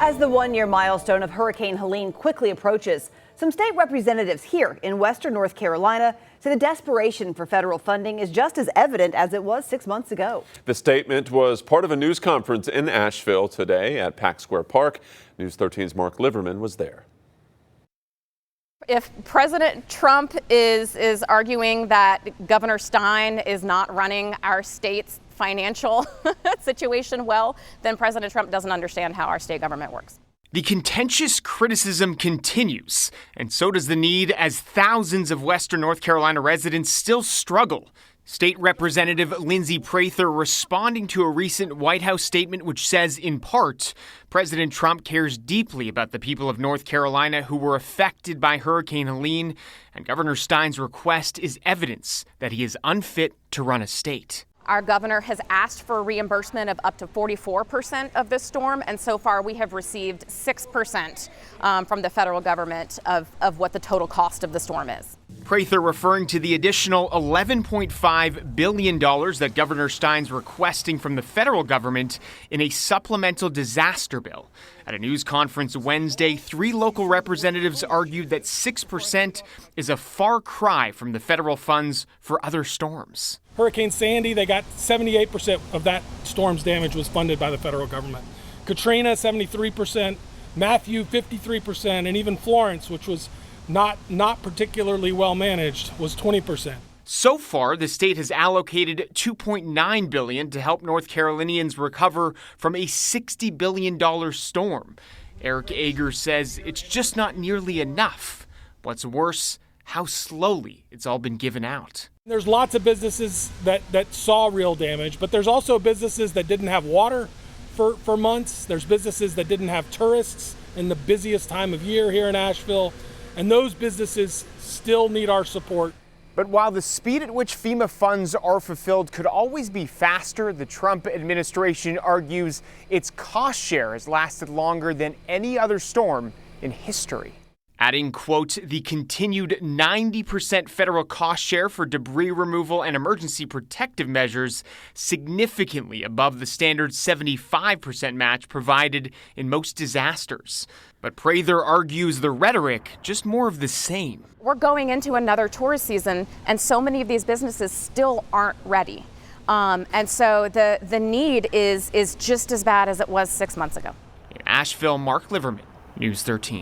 As the one-year milestone of Hurricane Helene quickly approaches, some state representatives here in western North Carolina say the desperation for federal funding is just as evident as it was 6 months ago. The statement was part of a news conference in Asheville today at Pack Square Park. News 13's Mark Liverman was there. If President Trump is arguing that Governor Stein is not running our state's financial situation well, then President Trump doesn't understand how our state government works. The contentious criticism continues, and so does the need as thousands of Western North Carolina residents still struggle. State Representative Lindsay Prather responding to a recent White House statement which says, in part, President Trump cares deeply about the people of North Carolina who were affected by Hurricane Helene, and Governor Stein's request is evidence that he is unfit to run a state. Our governor has asked for reimbursement of up to 44% of this storm, and so far we have received 6% from the federal government of what the total cost of the storm is. Prather referring to the additional $11.5 billion that Governor Stein's requesting from the federal government in a supplemental disaster bill. At a news conference Wednesday, 3 local representatives argued that 6% is a far cry from the federal funds for other storms. Hurricane Sandy, they got 78% of that storm's damage was funded by the federal government. Katrina, 73%, Matthew, 53%, and even Florence, which was not particularly well managed, was 20%. So far, the state has allocated $2.9 billion to help North Carolinians recover from a $60 billion storm. Eric Ager says it's just not nearly enough. What's worse, how slowly it's all been given out. There's lots of businesses that saw real damage, but there's also businesses that didn't have water for months. There's businesses that didn't have tourists in the busiest time of year here in Asheville, and those businesses still need our support. But while the speed at which FEMA funds are fulfilled could always be faster, the Trump administration argues its cost share has lasted longer than any other storm in history. Adding, quote, the continued 90% federal cost share for debris removal and emergency protective measures, significantly above the standard 75% match provided in most disasters. But Prather argues the rhetoric just more of the same. We're going into another tourist season, and so many of these businesses still aren't ready. And so the need is just as bad as it was 6 months ago. In Asheville, Mark Liverman, News 13.